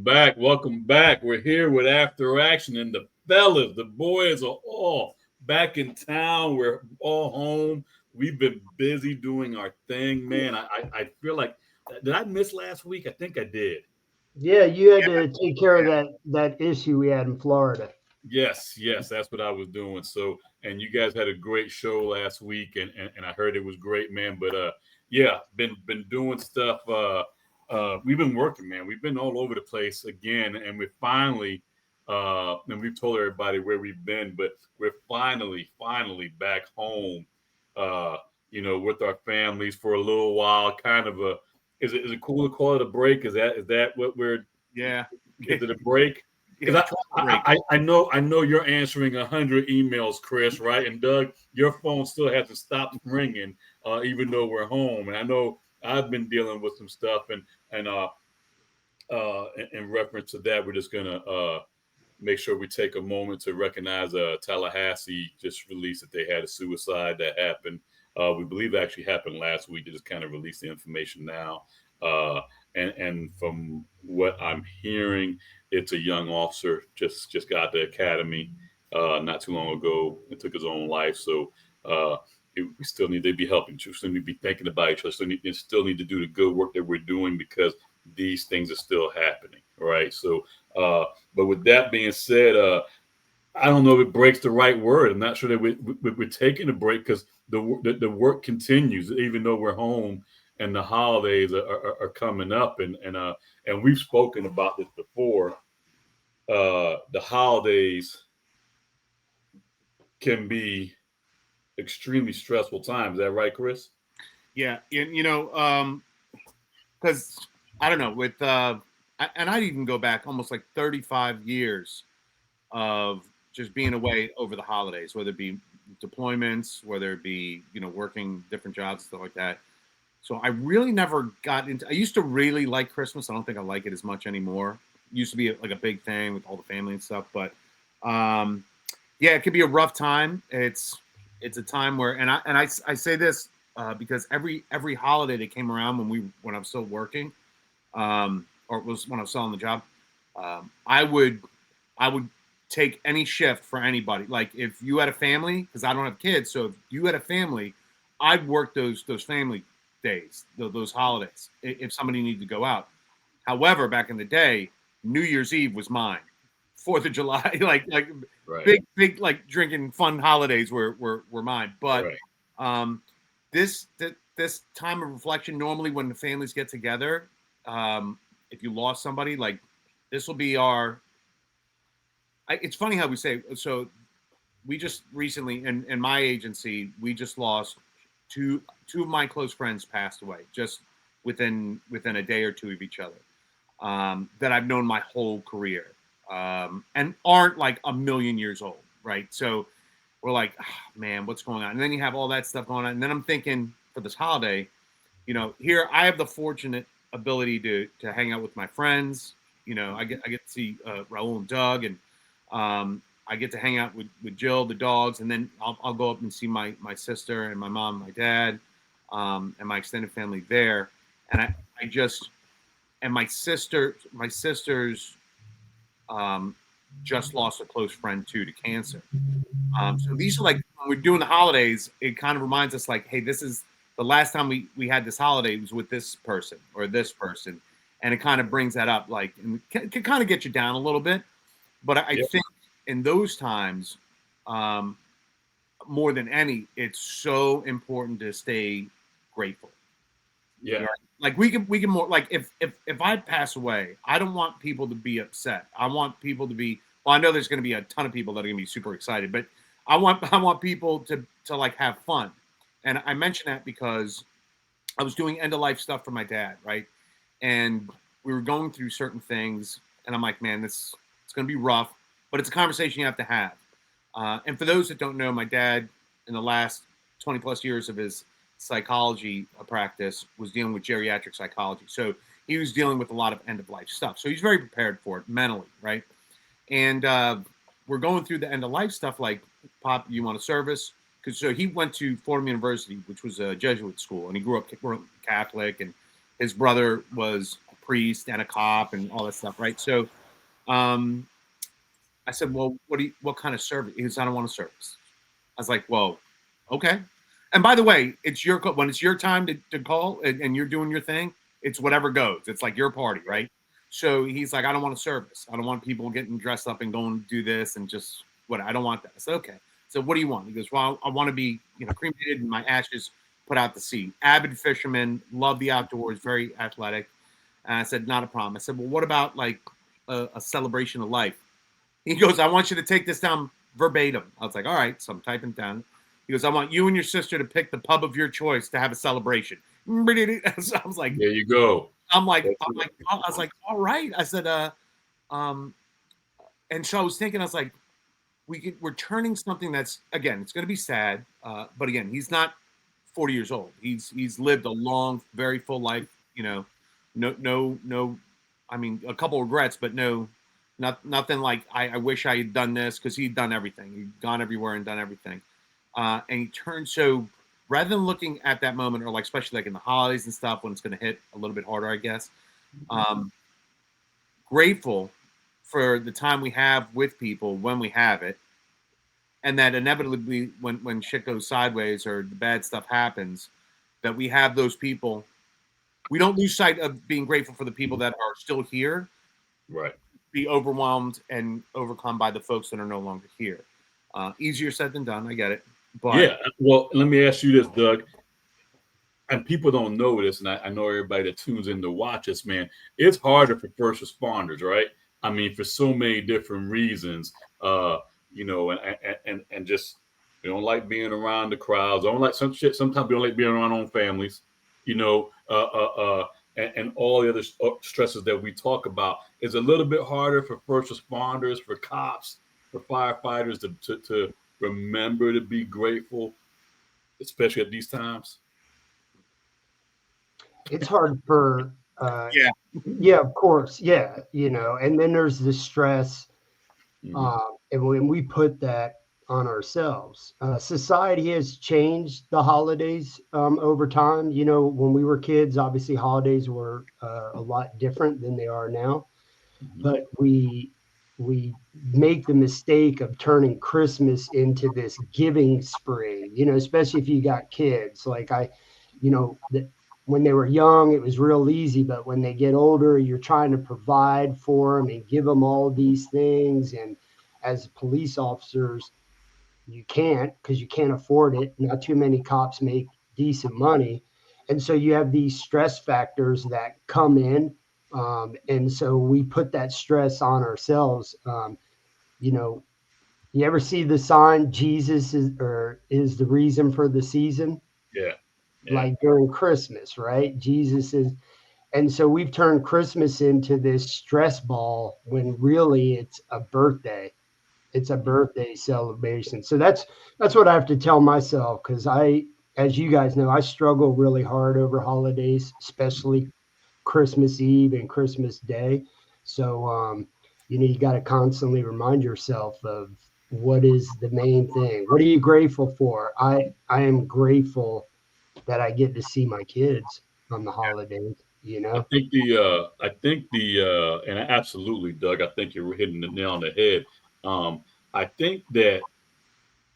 back. Welcome back. We're here with After Action, and the fellas, the boys are all back in town. We're all home. We've been busy doing our thing, man. I feel like did I miss last week? I think I did. Yeah, you had Yeah, to take care of yeah. that issue we had in Florida. Yes, that's what I was doing. So, and you guys had a great show last week, and I heard it was great, man. But yeah, been doing stuff. We've been working, man. We've been all over the place again, and we're finally, and we've told everybody where we've been, but we're finally back home. Uh, with our families for a little while. Kind of a is it cool to call it a break? Is that what we're? Yeah. Is it a break? Yeah, Because travel I, break. I I know you're answering 100 emails, Chris, right? And Doug, your phone still hasn't stopped ringing, even though we're home. And I know I've been dealing with some stuff, and in reference to that, we're just gonna make sure we take a moment to recognize Tallahassee just released that they had a suicide that happened. We believe it actually happened last week. They just kind of released the information now. Uh, and from what I'm hearing, it's a young officer just got the academy not too long ago and took his own life. So we still need to be helping. We still need to be thinking about each other. Still need to do the good work that we're doing because these things are still happening, right? So but with that being said, I don't know if it breaks the right word. I'm not sure that we're taking a break because the work continues even though we're home and the holidays are coming up and we've spoken about this before. The holidays can be extremely stressful times. Is that right, Chris? Yeah, because I don't know and I'd even go back almost like 35 years of just being away over the holidays, whether it be deployments, whether it be working different jobs, stuff like that. So I really never got into. I used to really like Christmas. I don't think I like it as much anymore. It used to be like a big thing with all the family and stuff, but um, yeah, it could be a rough time. It's a time where, and I say this because every holiday that came around when I was still working, or it was when I was still on the job, I would take any shift for anybody. Like if you had a family, because I don't have kids, so if you had a family, I'd work those family days, those holidays, if somebody needed to go out. However, back in the day, New Year's Eve was mine. Fourth of July, like Right, big like drinking fun holidays were mine. But right. um, this time of reflection, normally when the families get together, if you lost somebody, like this will be our. It's funny how we say so. We just recently in my agency, we just lost two of my close friends passed away just within a day or two of each other, that I've known my whole career, and aren't like a million years old, right? So we're like, oh, man, what's going on? And then you have all that stuff going on, and then I'm thinking for this holiday, here I have the fortunate ability to hang out with my friends. I get to see Raul and Doug, and I get to hang out with Jill, the dogs, and then I'll go up and see my sister and my mom, my dad, and my extended family there. And I just and my sister's um, just lost a close friend too to cancer. So these are like when we're doing the holidays, it kind of reminds us like, hey, this is the last time we had this holiday was with this person or this person, and it kind of brings that up like and can kind of get you down a little bit. But I Yep. think in those times, um, more than any, it's so important to stay grateful. Yeah. Right? Like we can more like if I pass away, I don't want people to be upset. I want people to be. Well, I know there's going to be a ton of people that are going to be super excited, but I want people to like have fun. And I mention that because I was doing end of life stuff for my dad, right? And we were going through certain things, and I'm like, man, this it's going to be rough, but it's a conversation you have to have. And for those that don't know, my dad, in the last 20 plus years of his psychology practice, was dealing with geriatric psychology. So he was dealing with a lot of end of life stuff. So he's very prepared for it mentally, right? And we're going through the end of life stuff like, Pop, you want a service? Because so he went to Fordham University, which was a Jesuit school, and he grew up Catholic, and his brother was priest and a cop and all that stuff, right? So I said, well, what kind of service? He goes, I don't want a service. I was like, well, okay. And by the way, when it's your time to call and you're doing your thing, it's whatever goes. It's like your party, right? So he's like, I don't want a service. I don't want people getting dressed up and going to do this and just what. I don't want that. I said, okay. So what do you want? He goes, well, I want to be, cremated and my ashes put out to sea. Avid fisherman, love the outdoors, very athletic. And I said, not a problem. I said, well, what about like a celebration of life? He goes, I want you to take this down verbatim. I was like, all right. So I'm typing down. He goes, I want you and your sister to pick the pub of your choice to have a celebration. So I was like, there you go. I was like, all right. I said, and so I was thinking, I was like, we're turning something that's, again, it's going to be sad. But again, he's not 40 years old. He's lived a long, very full life, no, I mean, a couple regrets, but nothing like I wish I had done this, because he'd done everything. He'd gone everywhere and done everything. And he turned, so rather than looking at that moment, or like, especially like in the holidays and stuff, when it's going to hit a little bit harder, I guess, grateful for the time we have with people when we have it. And that inevitably when shit goes sideways or the bad stuff happens, that we have those people. We don't lose sight of being grateful for the people that are still here. Right. Be overwhelmed and overcome by the folks that are no longer here. Easier said than done. I get it. But yeah. Well, let me ask you this, Doug. And people don't know this, and I know everybody that tunes in to watch us, man. It's harder for first responders, right? I mean, for so many different reasons. And just they don't like being around the crowds. Don't like some shit. Sometimes we don't like being around our own families, and all the other stresses that we talk about. It's a little bit harder for first responders, for cops, for firefighters to remember to be grateful, especially at these times. It's hard for, yeah, of course. Yeah. And then there's the stress. Mm-hmm. And when we put that on ourselves, society has changed the holidays over time. When we were kids, obviously holidays were a lot different than they are now. Mm-hmm. But we make the mistake of turning Christmas into this giving spree. Especially if you got kids. Like when they were young, it was real easy. But when they get older, you're trying to provide for them and give them all these things. And as police officers, you can't, because you can't afford it. Not too many cops make decent money. And so you have these stress factors that come in. And so we put that stress on ourselves. You ever see the sign, Jesus is the reason for the season? Yeah. Like during Christmas, right? Jesus is. And so we've turned Christmas into this stress ball when really it's a birthday. It's a birthday celebration. So that's what I have to tell myself, because as you guys know, I struggle really hard over holidays, especially Christmas Eve and Christmas Day. So you got to constantly remind yourself of what is the main thing. What are you grateful for? I am grateful that I get to see my kids on the holidays. I think and absolutely, Doug, I think you're hitting the nail on the head. I think that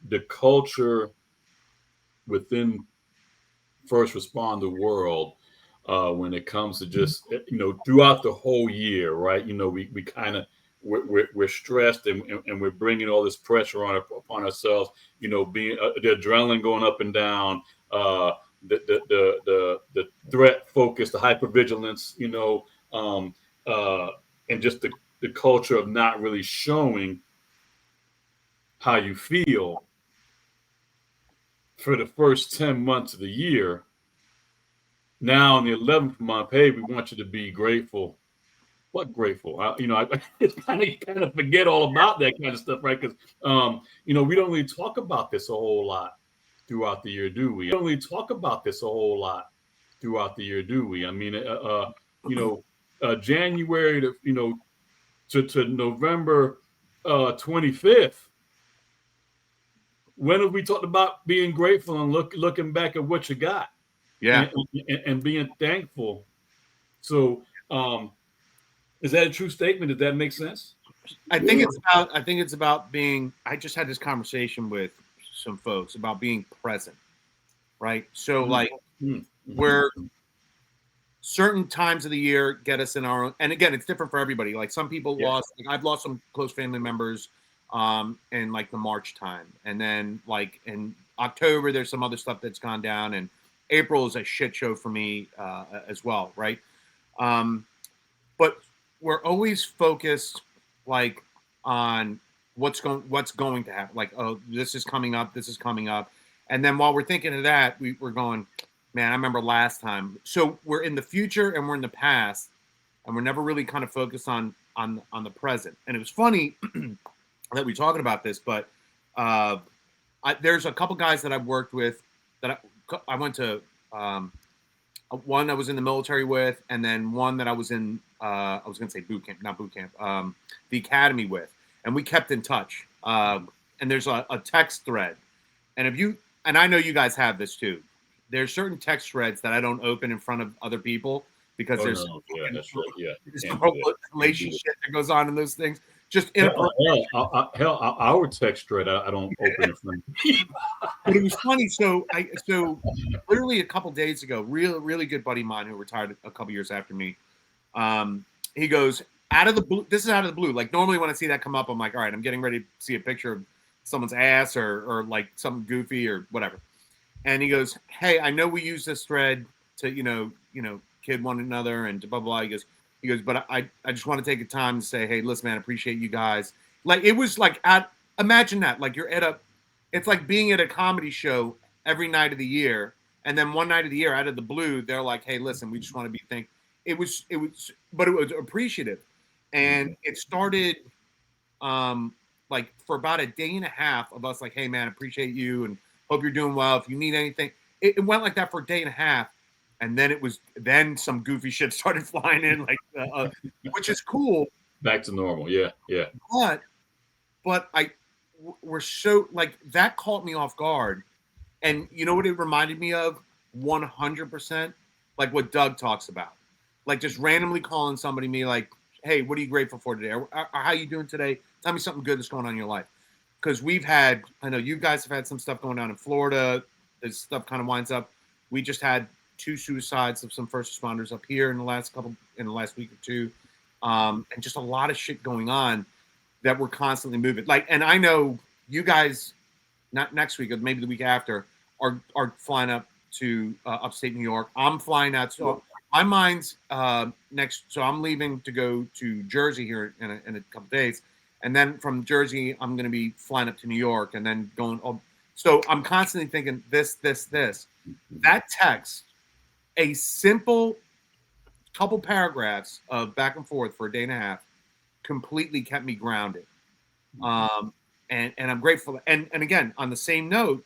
the culture within first responder world, when it comes to just throughout the whole year, right? We kind of we're stressed and we're bringing all this pressure upon ourselves. Being the adrenaline going up and down, the threat focus, the hypervigilance, and just the culture of not really showing how you feel for the first 10 months of the year. Now in the 11th month, hey, we want you to be grateful. What grateful? It's kind of forget all about that kind of stuff, right? Because we don't really talk about this a whole lot throughout the year, do we? We don't really talk about this a whole lot throughout the year, do we? I mean, January to November 25th. When have we talked about being grateful and looking back at what you got? Yeah. And being thankful. So Is that a true statement? Does that make sense? I think it's about being. I just had this conversation with some folks about being present, right? So like where certain times of the year get us in our own, and again, it's different for everybody. Like some people lost, like I've lost some close family members in like the March time, and then like in October there's some other stuff that's gone down, and April is a shit show for me as well, right? But we're always focused like on what's going to happen. Like, oh, this is coming up, and then while we're thinking of that, we're going, man, I remember last time. So we're in the future and we're in the past, and we're never really kind of focused on the present. And it was funny that we're talking about this, but there's a couple guys that I've worked with that I went to. One I was in the military with, and then one that I was in, I was going to say boot camp, not boot camp, the academy with. And we kept in touch. And there's a text thread. And I know you guys have this too. There's certain text threads that I don't open in front of other people because there's relationship that goes on in those things. Just inappropriate. Hell, our text thread I don't open in front of people. But it was funny. So literally a couple days ago, really good buddy of mine who retired a couple years after me. He goes, out of the blue. This is out of the blue. Like normally when I see that come up, I'm like, all right, I'm getting ready to see a picture of someone's ass or like something goofy or whatever. And he goes, hey, I know we use this thread to kid one another and blah blah. He goes, but I just want to take the time to say, hey, listen, man, I appreciate you guys. Like it was like imagine that, like you're it's like being at a comedy show every night of the year, and then one night of the year, out of the blue, they're like, hey, listen, we just want to be thankful. It was, but it was appreciative, and it started, like for about a day and a half of us, like, hey, man, appreciate you and hope you're doing well. If you need anything, it went like that for a day and a half. And then some goofy shit started flying in, like, which is cool. Back to normal, yeah. But we're so like that caught me off guard, and you know what it reminded me of? 100%, like what Doug talks about, like just randomly calling somebody me like, hey, what are you grateful for today? Or how you doing today? Tell me something good that's going on in your life, because I know you guys have had some stuff going on in Florida. This stuff kind of winds up. We just had 2 suicides of some first responders up here in the last week or two, and just a lot of shit going on that we're constantly moving. Like, and I know you guys, not next week or maybe the week after, are flying up to upstate New York. I'm flying out, so my mind's next. So I'm leaving to go to Jersey here in a couple days, and then from Jersey I'm going to be flying up to New York, and then going. So I'm constantly thinking this. That text. A simple couple paragraphs of back and forth for a day and a half completely kept me grounded. And I'm grateful. And again, on the same note,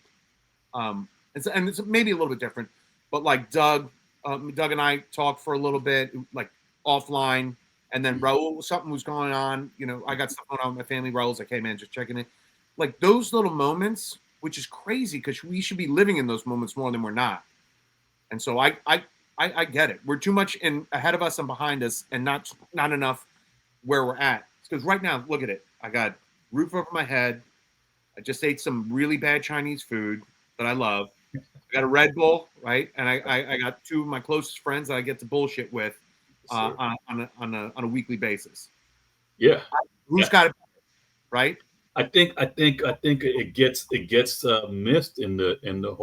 it's maybe a little bit different, but like Doug and I talked for a little bit, like offline, and then Raul, something was going on. I got stuff going on with my family. Raul's like, hey man, just checking in. Like those little moments, which is crazy because we should be living in those moments more than we're not. And so I get it. We're too much ahead of us and behind us, and not enough where we're at. Because right now, look at it. I got roof over my head. I just ate some really bad Chinese food that I love. I got a Red Bull, right? And I got 2 of my closest friends that I get to bullshit with on a weekly basis. Yeah. Who's got it, right? I think it gets missed in the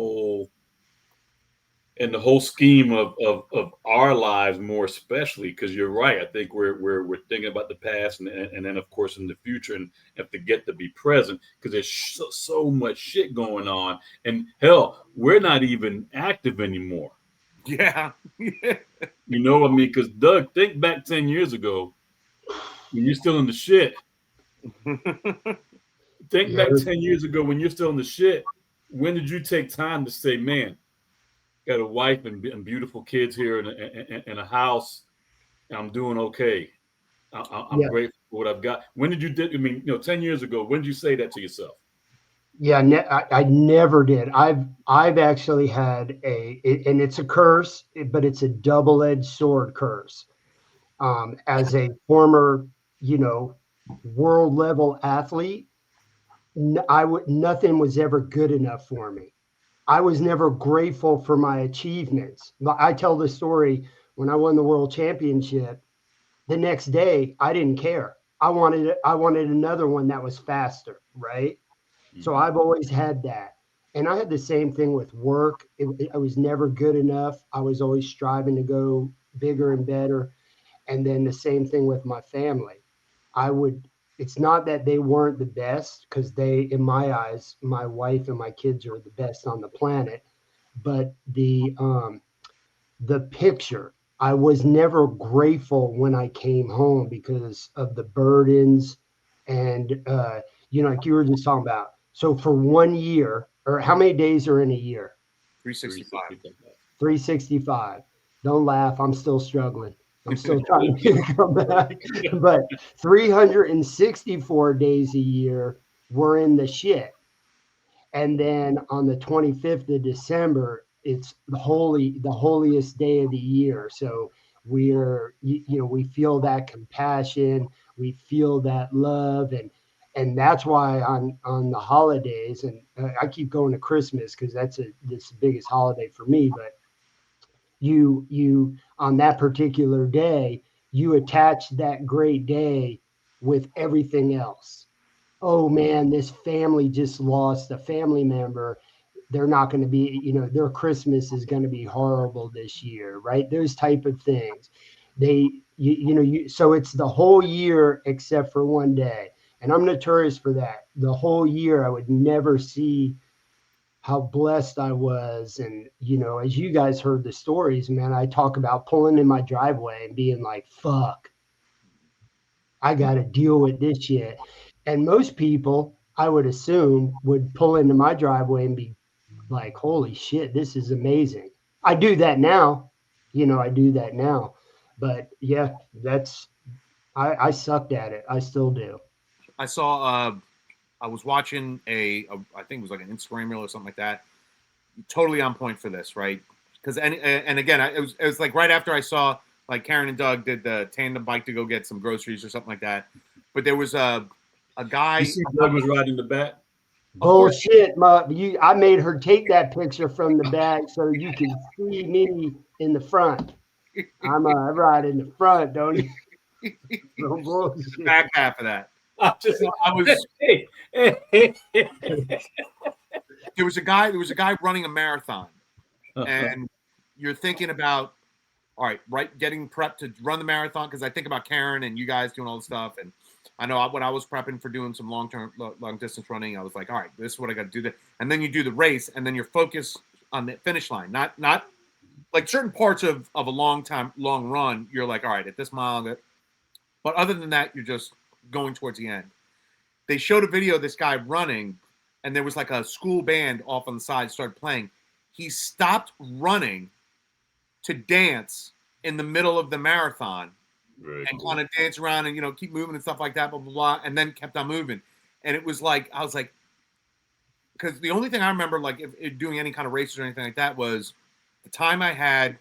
whole scheme of our lives, more especially because you're right. I think we're thinking about the past and then of course in the future, and have to get to be present because there's so much shit going on. And hell, we're not even active anymore. Yeah. I mean, because Doug, think back 10 years ago when you're still in the shit. Think back 10 years ago when you're still in the shit. When did you take time to say, man, got a wife and beautiful kids here in a house, and I'm doing okay. I'm grateful for what I've got. When did you 10 years ago, when did you say that to yourself? Yeah, I never did. I've actually had and it's a curse, but it's a double-edged sword curse. As a former, world level athlete, nothing was ever good enough for me. I was never grateful for my achievements. I tell the story when I won the world championship. The next day, I didn't care. I wanted another one that was faster, right? So I've always had that. And I had the same thing with work. I was never good enough. I was always striving to go bigger and better. And then the same thing with my family. I would, it's not that they weren't the best, because they, in my eyes, my wife and my kids are the best on the planet. But the picture, I was never grateful when I came home because of the burdens and like you were just talking about. So for 1 year, or how many days are in a year? 365. 365. Don't laugh. I'm still struggling. I'm still trying to come back. But 364 days a year, we're in the shit. And then on the 25th of December, it's the holiest day of the year. So we feel that compassion, we feel that love, and that's why on the holidays, and I keep going to Christmas because that's the biggest holiday for me. But you on that particular day, you attach that great day with everything else. Oh man, this family just lost a family member. They're not going to be, their Christmas is going to be horrible this year, right? Those type of things. So it's the whole year except for one day. And I'm notorious for that. The whole year I would never see how blessed I was. And, as you guys heard the stories, man, I talk about pulling in my driveway and being like, fuck, I got to deal with this shit. And most people, I would assume, would pull into my driveway and be like, holy shit, this is amazing. I do that now. I do that now. But yeah, I sucked at it. I still do. I saw. I was watching I think it was like an Instagram reel or something like that. Totally on point for this, right? Because and again, it was like right after I saw like Karen and Doug did the tandem bike to go get some groceries or something like that. But there was a guy. You see Doug was riding the back. Bullshit, I made her take that picture from the back so you can see me in the front. I ride in the front, don't you? No bullshit. Back half of that. I was. There was a guy running a marathon, and you're thinking about, all right, getting prepped to run the marathon, because I think about Karen and you guys doing all the stuff, and I know when I was prepping for doing some long distance running, I was like, all right, this is what I got to do. And then you do the race, and then you're focused on the finish line, not like certain parts of a long run. You're like, all right, at this mile, but other than that, you're just going towards the end. They showed a video of this guy running, and there was like a school band off on the side started playing. He stopped running to dance in the middle of the marathon, right, and kind of dance around and keep moving and stuff like that, blah blah blah, and then kept on moving. And it was like, I was like, because the only thing I remember like if doing any kind of races or anything like that was the time I had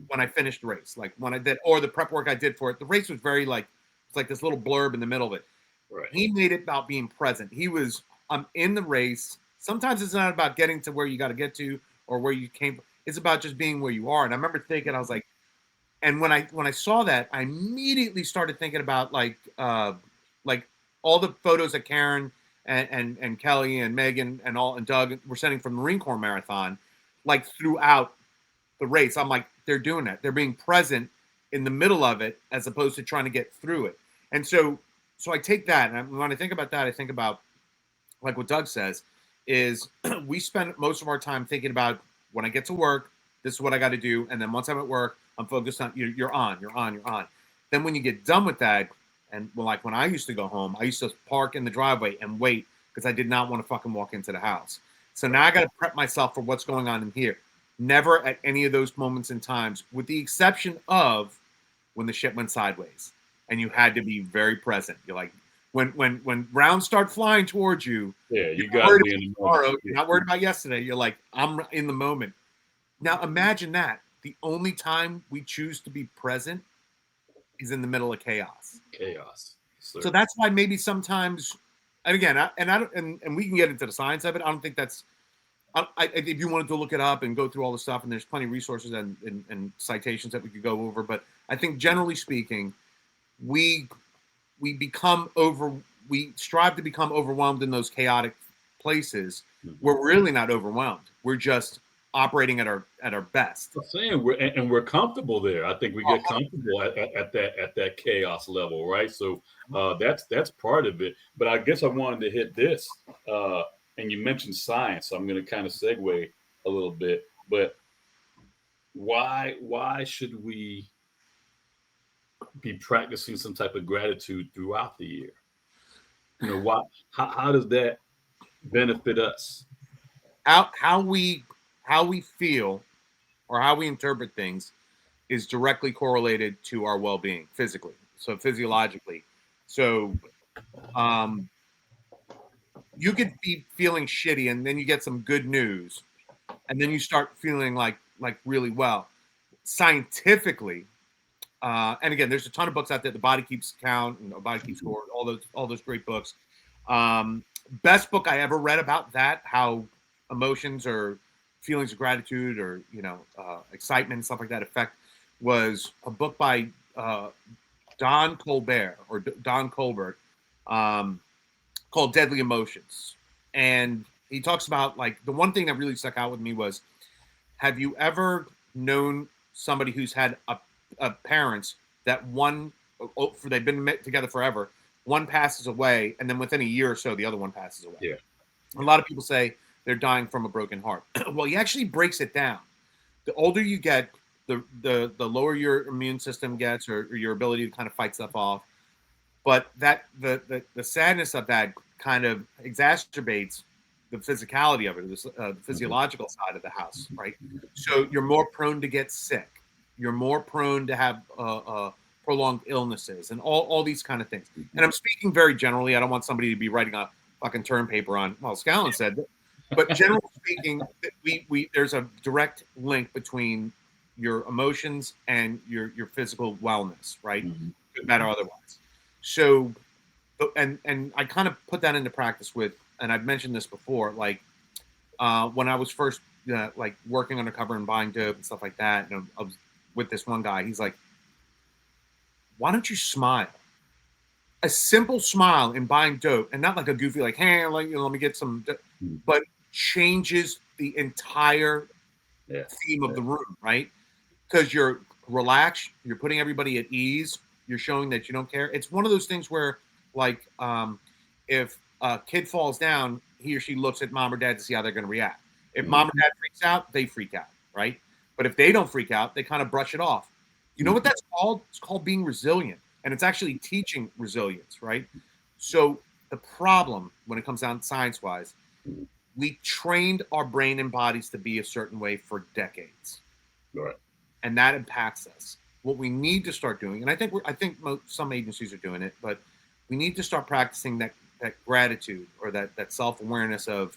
when I finished the race, like when I did, or the prep work I did for it. The race was very like, it's like this little blurb in the middle of it. Right. He made it about being present. He was, I'm in the race. Sometimes it's not about getting to where you got to get to or where you came from. It's about just being where you are. And I remember thinking, I was like, and when I saw that, I immediately started thinking about like all the photos that Karen and Kelly and Megan and Doug were sending from the Marine Corps Marathon, like throughout the race. I'm like, they're doing that. They're being present in the middle of it as opposed to trying to get through it. And so I take that, and when I think about that, I think about like what Doug says is we spend most of our time thinking about when I get to work, this is what I got to do, and then once I'm at work, I'm focused on you're on. Then when you get done with that, and like when I used to go home, I used to park in the driveway and wait because I did not want to fucking walk into the house. So now I got to prep myself for what's going on in here. Never at any of those moments in times, with the exception of when the shit went sideways and you had to be very present. You're like, when rounds start flying towards you, yeah, you got to be in the tomorrow. You're not worried about yesterday. You're like, I'm in the moment. Now imagine that. The only time we choose to be present is in the middle of chaos. Chaos. Sir. So that's why maybe sometimes, and again, and we can get into the science of it. I don't think that's. If you wanted to look it up and go through all the stuff, and there's plenty of resources and citations that we could go over, but I think generally speaking, we strive to become overwhelmed in those chaotic places where we're really not overwhelmed. We're just operating at our best. I'm saying we're comfortable there. I think we get comfortable at that chaos level, right? So that's part of it. But I guess I wanted to hit this, and you mentioned science. So I'm going to kind of segue a little bit. But why should we be practicing some type of gratitude throughout the year? You know, why? How does that benefit us? How we feel or how we interpret things is directly correlated to our well-being physically, so physiologically. So you could be feeling shitty and then you get some good news and then you start feeling like really well. Scientifically, and again, there's a ton of books out there. The Body Keeps Count and Body Keeps Score, all those great books. Best book I ever read about that, how emotions or feelings of gratitude or excitement and stuff like that affect, was a book by Don Colbert called Deadly Emotions. And he talks about, like, the one thing that really stuck out with me was, have you ever known somebody who's had a parents that they've been together forever, one passes away, and then within a year or so, the other one passes away? Yeah. A lot of people say they're dying from a broken heart. Well, he actually breaks it down. The older you get, the lower your immune system gets, or your ability to kind of fight stuff off. But that the sadness of that kind of exacerbates the physicality of it, the physiological side of the house, right? So you're more prone to get sick. You're more prone to have prolonged illnesses and all these kind of things. And I'm speaking very generally. I don't want somebody to be writing a fucking term paper on, well, Scallon said that. But generally speaking, there's a direct link between your emotions and your physical wellness, right? Good, bad, or otherwise. So, and I kind of put that into practice with, and I've mentioned this before, like when I was first like working undercover and buying dope and stuff like that, and I was with this one guy. He's like, "Why don't you smile?" A simple smile in buying dope, and not like a goofy, like, "Hey, let me get some," but changes the entire theme of the room, right? Because you're relaxed, you're putting everybody at ease, you're showing that you don't care. It's one of those things where, like, if a kid falls down, he or she looks at mom or dad to see how they're going to react. If mom or dad freaks out, they freak out, right? But if they don't freak out, they kind of brush it off. You know what that's called? It's called being resilient. And it's actually teaching resilience, right? So the problem, when it comes down science-wise, we trained our brain and bodies to be a certain way for decades. Right. And that impacts us. What we need to start doing, and I think some agencies are doing it, but we need to start practicing that gratitude, or that self-awareness of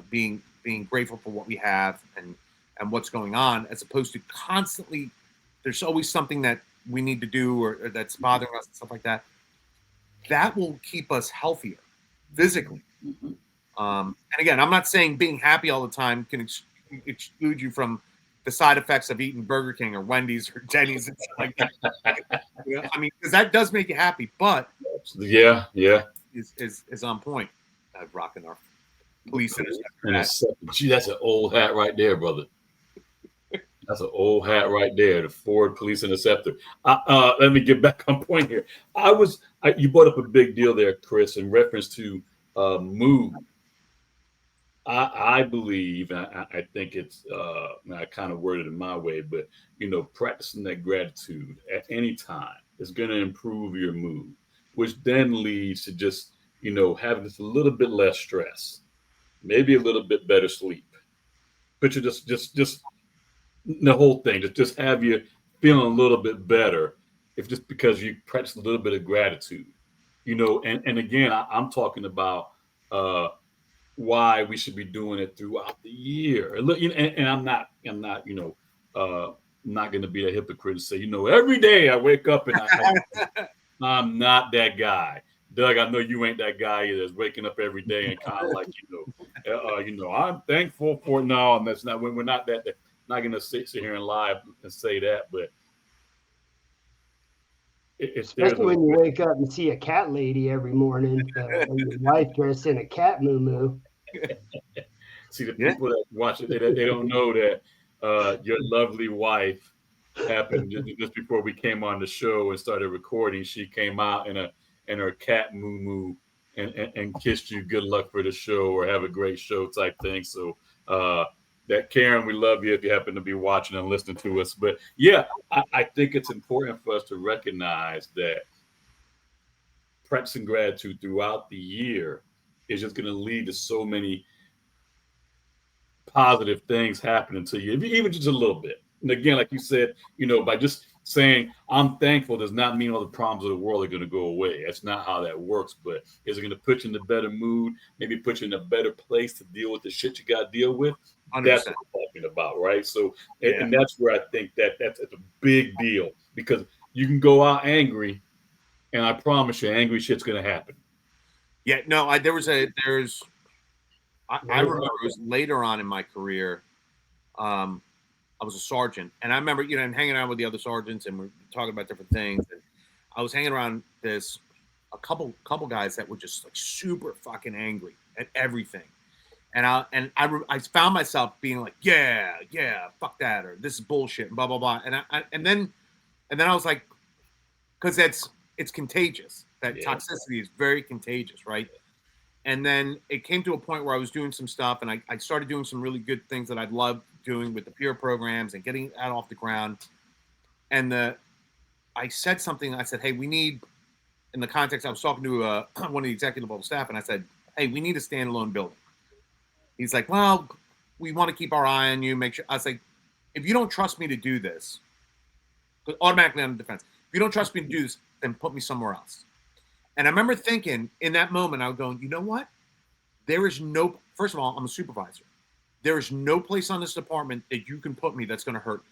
being grateful for what we have and what's going on, as opposed to constantly, there's always something that we need to do or that's bothering us and stuff like that. That will keep us healthier physically. And again, I'm not saying being happy all the time can exclude you from the side effects of eating Burger King or Wendy's or Denny's and stuff like that. I mean, because that does make you happy, but is on point. Rocking our police interceptor. Gee, that's an old hat right there, brother. That's an old hat right there, the Ford Police Interceptor. Let me get back on point here. You brought up a big deal there, Chris, in reference to mood. I believe, and I think it's, I kind of worded it my way, but, practicing that gratitude at any time is going to improve your mood, which then leads to just, having just a little bit less stress, maybe a little bit better sleep. But you just the whole thing, just have you feeling a little bit better, if just because you practice a little bit of gratitude, and again, I'm talking about why we should be doing it throughout the year. And I'm not not going to be a hypocrite and say, you know, every day I wake up and I'm not that guy. Doug, I know you ain't that guy either. That's waking up every day and kind of like, you know, I'm thankful for no, and that's not when we're not that. Not going to sit here and lie and say that, but if there's especially when you wake up and see a cat lady every morning, and your wife dressed in a cat moo. See, the people that watch it, they don't know that your lovely wife happened just before we came on the show and started recording. She came out in her cat moo and kissed you. Good luck for the show or have a great show type thing. So that Karen, we love you if you happen to be watching and listening to us. But yeah, I think it's important for us to recognize that practicing gratitude throughout the year is just going to lead to so many positive things happening to you, even just a little bit. And again, like you said, you know, by just saying I'm thankful does not mean all the problems of the world are going to go away. That's not how that works. But is it going to put you in a better mood? Maybe put you in a better place to deal with the shit you got to deal with? 100%. That's what I'm talking about, right? So, and that's where I think that's a big deal, because you can go out angry, and I promise you, angry shit's going to happen. Yeah, no, I remember it was later on in my career. I was a sergeant, and I remember, you know, and hanging around with the other sergeants, and we're talking about different things. And I was hanging around a couple guys that were just like super fucking angry at everything. And I found myself being like, yeah, fuck that, or this is bullshit, and blah blah blah. And then I was like, because it's contagious. That toxicity is very contagious, right? And then it came to a point where I was doing some stuff, and I started doing some really good things that I'd loved doing with the peer programs and getting that off the ground. And I said something. I said, hey, we need, in the context, I was talking to one of the executive level staff, and I said, hey, we need a standalone building. He's like, well, we want to keep our eye on you, make sure. I was like, if you don't trust me to do this, automatically on the defense, if you don't trust me to do this, then put me somewhere else. And I remember thinking in that moment, I was going, you know what? There is no, first of all, I'm a supervisor. There is no place on this department that you can put me that's going to hurt me.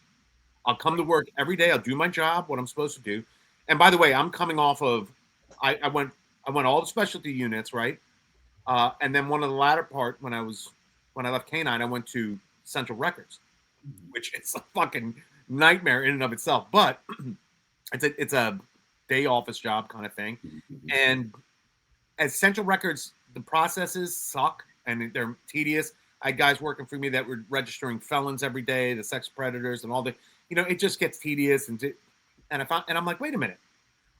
I'll come to work every day. I'll do my job, what I'm supposed to do. And by the way, I'm coming off of, I went all the specialty units, right? And then one of the latter part, when I left K9, I went to Central Records, which is a fucking nightmare in and of itself. But it's a day office job kind of thing. And as Central Records, the processes suck and they're tedious. I had guys working for me that were registering felons every day, the sex predators and all the, you know, it just gets tedious. And I'm like, wait a minute,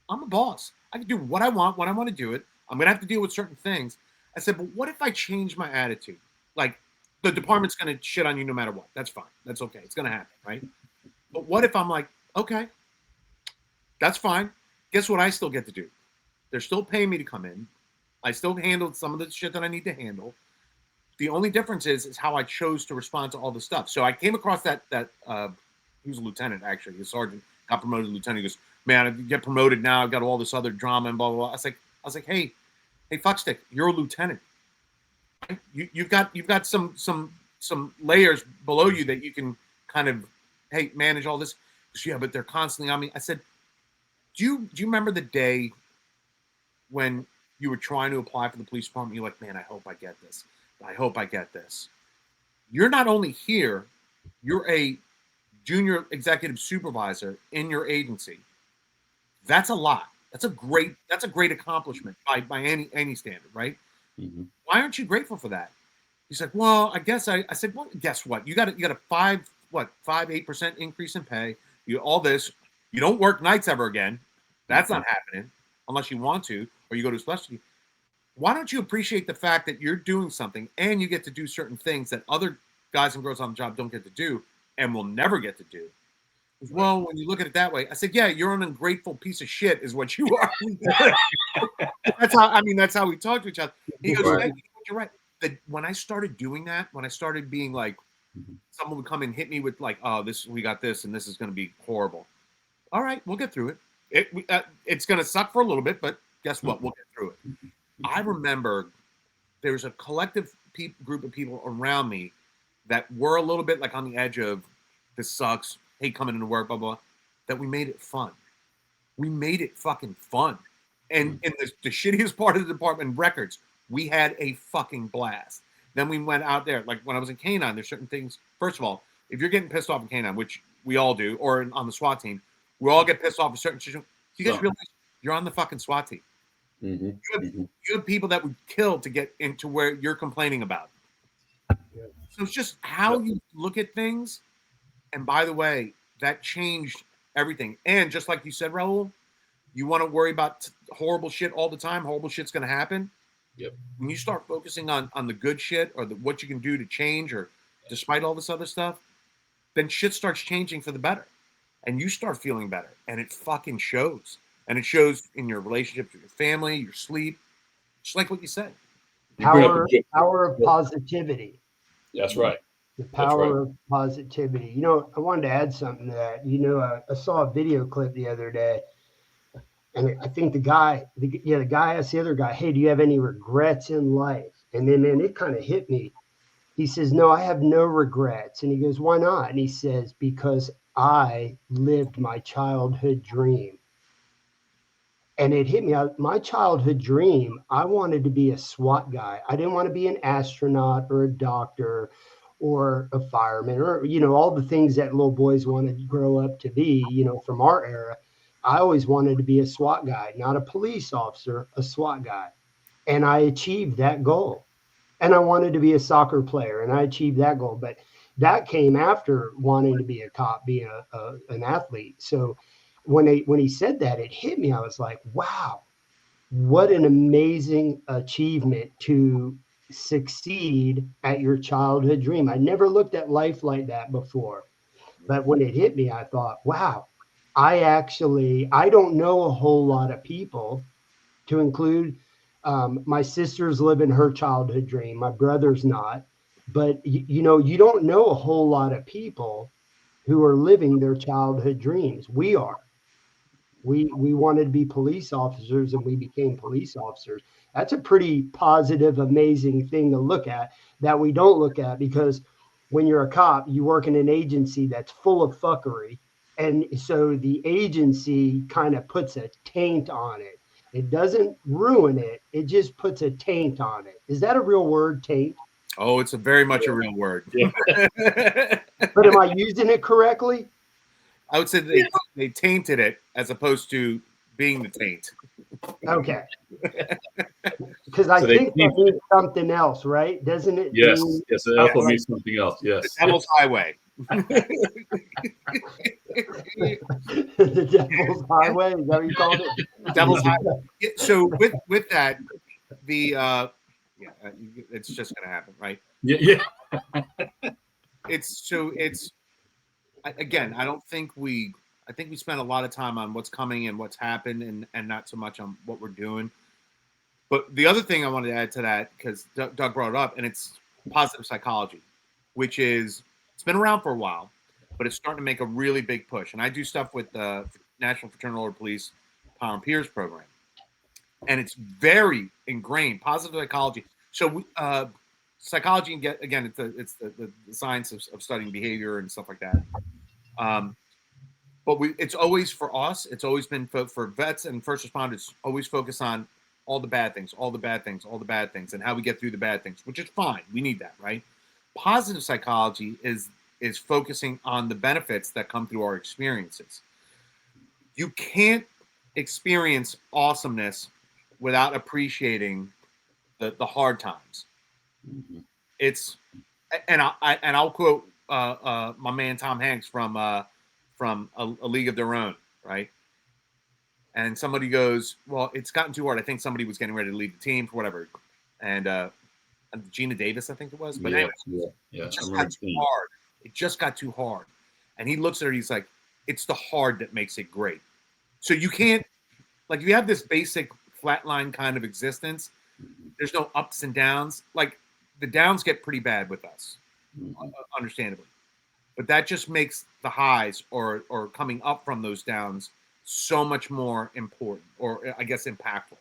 I'm a boss. I can do what I want when I want to do it. I'm going to have to deal with certain things. I said, but what if I change my attitude? Like, the department's going to shit on you no matter what. That's fine. That's okay. It's going to happen, right? But what if I'm like, okay, that's fine. Guess what I still get to do? They're still paying me to come in. I still handled some of the shit that I need to handle. The only difference is how I chose to respond to all the stuff. So I came across that he was a lieutenant, actually. The sergeant got promoted to lieutenant. He goes, man, I get promoted now. I've got all this other drama and blah, blah, blah. I was like, hey, fuckstick, you're a lieutenant. You've got some layers below you that you can kind of, hey, manage all this. Goes, yeah, but they're constantly on me. I said, do you remember the day when you were trying to apply for the police department? You're like, man, I hope I get this. I hope I get this. You're not only here, you're a junior executive supervisor in your agency. That's a lot. That's a great accomplishment by any standard, right? Mm-hmm. Why aren't you grateful for that? He's like, well, I guess I said, well, guess what? You got a 8% increase in pay. You all this. You don't work nights ever again. That's not happening unless you want to, or you go to a specialty. Why don't you appreciate the fact that you're doing something and you get to do certain things that other guys and girls on the job don't get to do and will never get to do? Well, when you look at it that way, I said, yeah, you're an ungrateful piece of shit is what you are. That's how we talk to each other. He goes, right. You're right. When I started doing that, when I started being like, someone would come and hit me with like, oh, we got this and this is going to be horrible. All right, we'll get through it. It's going to suck for a little bit, but guess what? We'll get through it. I remember there's a collective group of people around me that were a little bit like on the edge of this sucks. hate coming into work, blah, blah, that we made it fun. We made it fucking fun. And in the shittiest part of the department, records, we had a fucking blast. Then we went out there. Like when I was in K9, there's certain things. First of all, if you're getting pissed off in K9, which we all do, or on the SWAT team, we all get pissed off at certain situations. You guys realize you're on the fucking SWAT team. You have people that would kill to get into where you're complaining about. So it's just how you look at things. And by the way, that changed everything. And just like you said, Raul, you want to worry about horrible shit all the time. Horrible shit's going to happen. Yep. When you start focusing on the good shit or what you can do to change or despite all this other stuff, then shit starts changing for the better. And you start feeling better. And it fucking shows. And it shows in your relationships with your family, your sleep. Just like what you said. Power of positivity. That's right. The power of positivity. You know, I wanted to add something to that. You know, I saw a video clip the other day, and I think the guy asked the other guy, "Hey, do you have any regrets in life?" And then it kind of hit me. He says, "No, I have no regrets." And he goes, "Why not?" And he says, "Because I lived my childhood dream." And it hit me. My childhood dream, I wanted to be a SWAT guy. I didn't want to be an astronaut or a doctor or a fireman or, you know, all the things that little boys want to grow up to be, you know, from our era. I always wanted to be a SWAT guy, not a police officer, a SWAT guy. And I achieved that goal. And I wanted to be a soccer player, and I achieved that goal. But that came after wanting to be a cop, being an athlete. So when he said that, it hit me. I was like, wow, what an amazing achievement to succeed at your childhood dream. I never looked at life like that before. But when it hit me, I thought, wow, I don't know a whole lot of people, to include my sister's living her childhood dream. My brother's not. But, you know, you don't know a whole lot of people who are living their childhood dreams. We are. We wanted to be police officers, and we became police officers. That's a pretty positive, amazing thing to look at that we don't look at, because when you're a cop, you work in an agency that's full of fuckery. And so the agency kind of puts a taint on it. It doesn't ruin it. It just puts a taint on it. Is that a real word, taint? Oh, it's very much a real word. Yeah. But am I using it correctly? I would say they tainted it as opposed to being the taint. Okay. Because I think that means something else, right? Doesn't it? Yes. Yes. It also means something else. Yes. The Devil's Highway. The Devil's Highway. Is that what you called it? Devil's Highway. So with that, it's just gonna happen, right? Yeah. Again, I think we spend a lot of time on what's coming and what's happened and not so much on what we're doing. But the other thing I wanted to add to that, because Doug brought it up, and it's positive psychology, which is, it's been around for a while, but it's starting to make a really big push. And I do stuff with the National Fraternal Order Police Power and Peers program. And it's very ingrained, positive psychology. So psychology, again, it's the science of studying behavior and stuff like that. But it's always, for us, it's always been for vets and first responders, always focus on all the bad things, and how we get through the bad things, which is fine. We need that, right? Positive psychology is focusing on the benefits that come through our experiences. You can't experience awesomeness without appreciating the hard times. I'll quote my man Tom Hanks from a League of Their Own, right? And somebody goes, well, it's gotten too hard. I think somebody was getting ready to leave the team for whatever. And Gina Davis, I think it was. But anyway, it just got too hard. It just got too hard. And he looks at her, he's like, it's the hard that makes it great. So you can't, like, if you have this basic flatline kind of existence, there's no ups and downs. Like, the downs get pretty bad with us, understandably. But that just makes the highs or coming up from those downs so much more important, or I guess impactful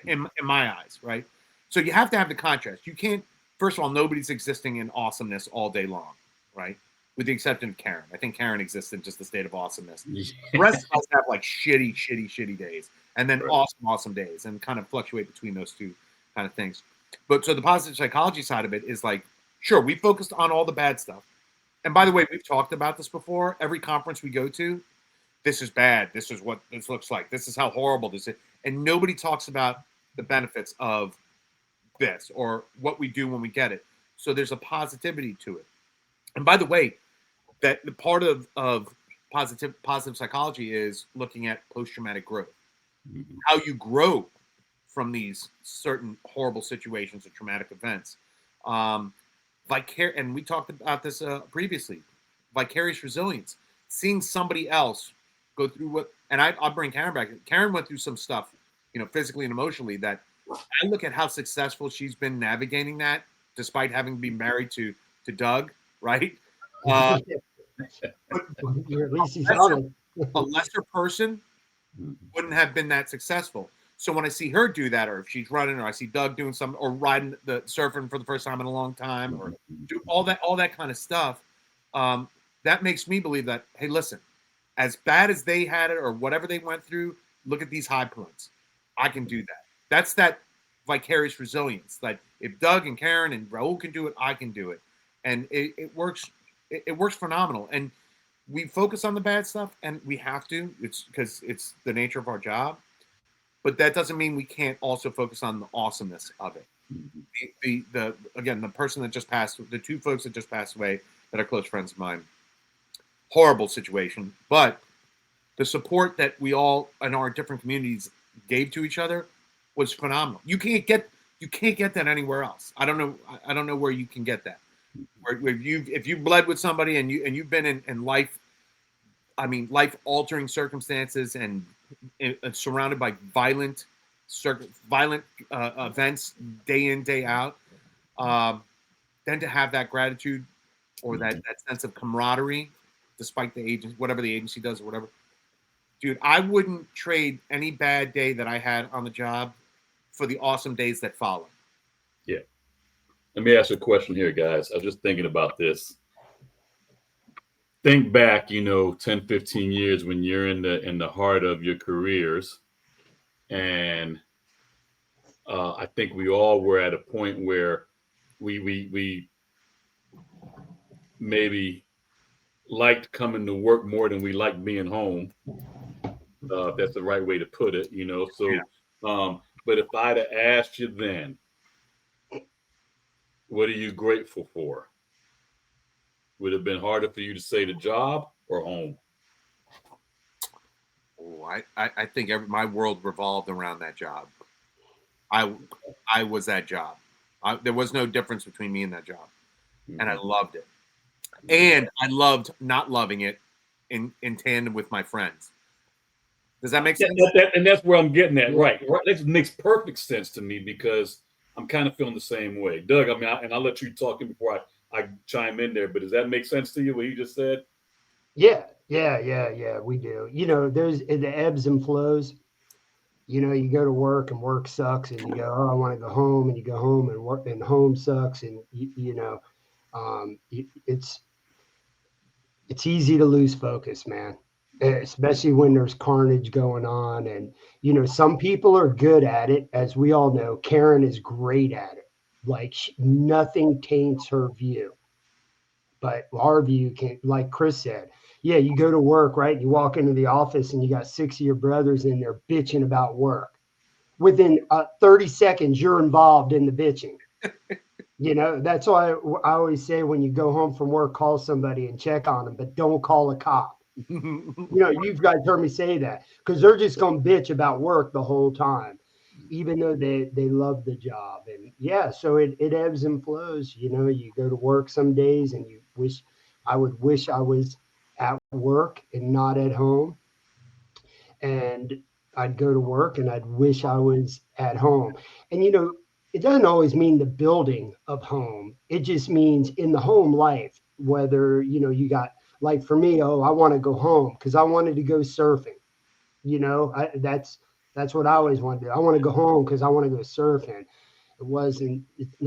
in my eyes, right? So you have to have the contrast. You can't, first of all, nobody's existing in awesomeness all day long, right? with the exception of Karen. I think Karen exists in just the state of awesomeness. Yeah. The rest of us have like shitty days, and then Right. awesome days, and kind of fluctuate between those two kind of things. But so the positive psychology side of it is like, sure, we focused on all the bad stuff. And by the way, we've talked about this before. Every conference we go to, this is bad. This is what this looks like. This is how horrible this is. And nobody talks about the benefits of this or what we do when we get it. So there's a positivity to it. And by the way, that the part of positive psychology is looking at post-traumatic growth, Mhm. how you grow from these certain horrible situations or traumatic events. And we talked about this previously, vicarious resilience, seeing somebody else go through what, and I'll bring Karen back. Karen went through some stuff, physically and emotionally, that I look at how successful she's been navigating that, despite having been married to Doug, right? At least he's honest. A lesser person Mhm. wouldn't have been that successful. So when I see her do that, or if she's running, or I see Doug doing something, or riding the surfing for the first time in a long time, or do all that kind of stuff, that makes me believe that, hey, listen, as bad as they had it or whatever they went through, look at these high points. I can do that. That's that vicarious resilience. That if Doug and Karen and Raul can do it, I can do it, and it works. It works phenomenal. And we focus on the bad stuff, and we have to. It's because it's the nature of our job. But that doesn't mean we can't also focus on the awesomeness of it. Mhm. The person that just passed, the two folks that just passed away that are close friends of mine, horrible situation. But the support that we all in our different communities gave to each other was phenomenal. You can't get that anywhere else. I don't know where you can get that. Where if you bled with somebody and you've been in life, life altering circumstances and surrounded by violent events day in day out, then to have that gratitude or that sense of camaraderie, despite the agency, whatever the agency does or whatever, dude, I wouldn't trade any bad day that I had on the job for the awesome days that follow. Yeah. Let me ask you a question here, guys. I was just thinking about this. Think back, 10, 15 years when you're in the heart of your careers. And I think we all were at a point where we maybe liked coming to work more than we liked being home. If that's the right way to put it, So, but if I'd have asked you then, what are you grateful for? Would it have been harder for you to say the job or home? Oh, I think my world revolved around that job. I was that job. There was no difference between me and that job, and I loved it. And I loved not loving it in tandem with my friends. Does that make sense? And that's where I'm getting at. Right. That makes perfect sense to me because I'm kind of feeling the same way. Doug, and I'll let you talk in before I chime in there, but does that make sense to you, what you just said? Yeah, we do. There's the ebbs and flows. You go to work and work sucks, and you go, oh, I want to go home, and you go home and work, and home sucks, and it's easy to lose focus, man, especially when there's carnage going on. And some people are good at it, as we all know. Karen is great at it. Like nothing taints her view, but our view can, like Chris said, yeah, you go to work, right? You walk into the office and you got 6 of your brothers in there bitching about work. Within 30 seconds, you're involved in the bitching. That's why I always say, when you go home from work, call somebody and check on them, but don't call a cop. You guys heard me say that, because they're just going to bitch about work the whole time, even though they love the job. And yeah, so it ebbs and flows. You go to work some days and you wish I was at work and not at home. And I'd go to work and I'd wish I was at home. And it doesn't always mean the building of home. It just means in the home life, whether you got, like for me, oh, I want to go home because I wanted to go surfing. That's what I always want to do. I want to go home because I want to go surfing. It wasn't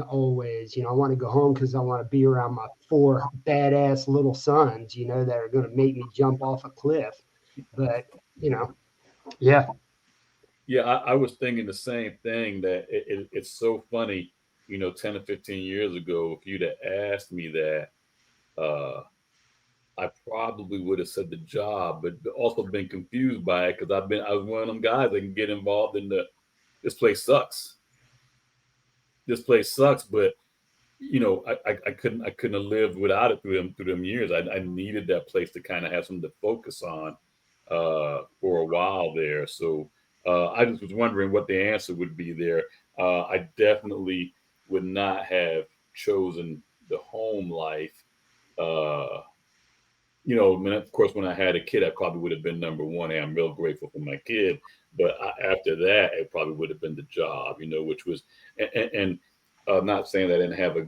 always, I want to go home because I want to be around my 4 badass little sons, that are going to make me jump off a cliff. But, yeah. Yeah, I was thinking the same thing, that it's so funny, 10 or 15 years ago, if you'd have asked me that, uh, I probably would have said the job, but also been confused by it because I was one of them guys that can get involved in this place sucks. This place sucks, but I couldn't have lived without it through them years. I needed that place to kind of have something to focus on for a while there. So I just was wondering what the answer would be there. I definitely would not have chosen the home life. Uh, of course, when I had a kid, I probably would have been number one. And I'm real grateful for my kid. But after that, it probably would have been the job, which was, and not saying that I didn't have a,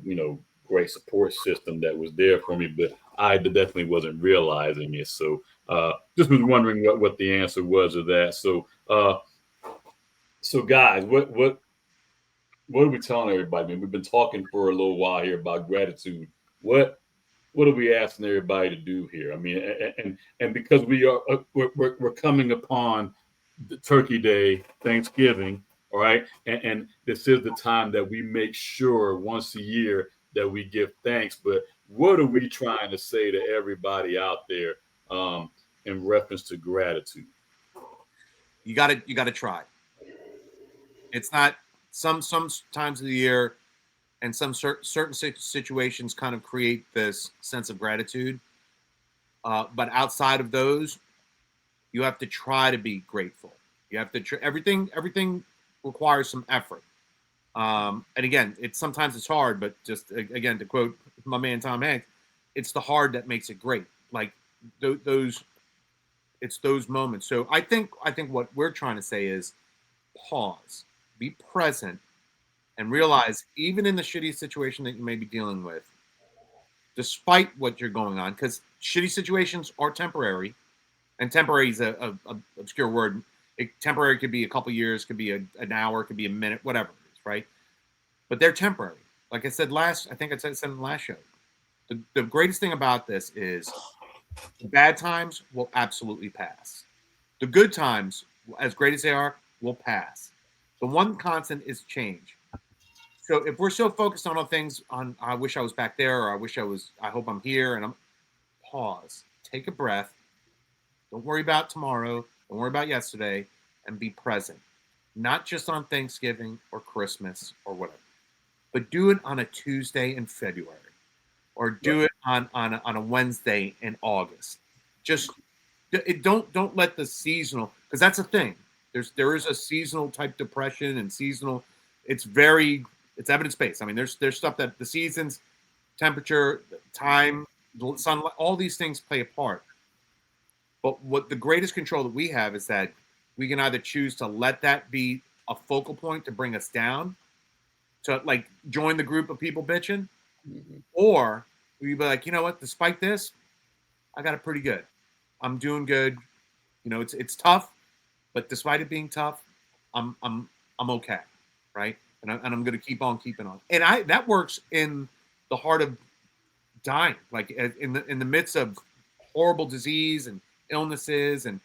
great support system that was there for me, but I definitely wasn't realizing it. So just was wondering what the answer was to that. So guys, what are we telling everybody? I mean, we've been talking for a little while here about gratitude. What are we asking everybody to do here? I mean, and because we're coming upon the Turkey Day, Thanksgiving, all right, and this is the time that we make sure once a year that we give thanks. But what are we trying to say to everybody out there in reference to gratitude? You got to try. It's not some times of the year, and some certain situations kind of create this sense of gratitude. But outside of those, you have to try to be grateful. You have to everything requires some effort. And again, sometimes it's hard, but just again to quote my man Tom Hanks, it's the hard that makes it great. Like those, it's those moments. So I think what we're trying to say is pause, be present, and realize even in the shitty situation that you may be dealing with, despite what you're going on, because shitty situations are temporary, and temporary is a obscure word. Temporary could be a couple years, could be an hour, could be a minute, whatever it is, right? But they're temporary. Like I said I think I said in the last show. The greatest thing about this is the bad times will absolutely pass. The good times, as great as they are, will pass. The one constant is change. So if we're so focused on things I wish I was back there, or I hope I'm here, and pause, take a breath. Don't worry about tomorrow. Don't worry about yesterday, and be present. Not just on Thanksgiving or Christmas or whatever, but do it on a Tuesday in February, or do it on a Wednesday in August. Just don't let the seasonal, because that's a thing. There is a seasonal type depression and seasonal. It's evidence-based. I mean, there's stuff that the seasons, temperature, time, sunlight, all these things play a part. But what the greatest control that we have is that we can either choose to let that be a focal point to bring us down, to like join the group of people bitching, or we be like, you know what, despite this, I got it pretty good. I'm doing good. It's tough, but despite it being tough, I'm okay, right? And I'm going to keep on keeping on. And that works in the heart of dying, like in the midst of horrible disease and illnesses and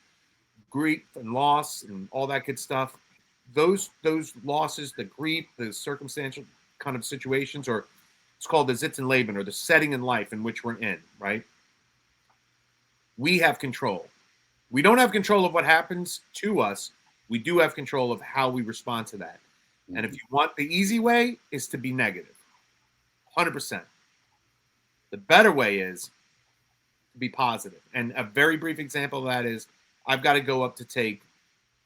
grief and loss and all that good stuff. Those losses, the grief, the circumstantial kind of situations, or it's called the Sitz and Leben, or the setting in life in which we're in, right? We have control. We don't have control of what happens to us. We do have control of how we respond to that. And if you want, the easy way is to be negative, 100%. The better way is to be positive. And a very brief example of that is I've got to go up to take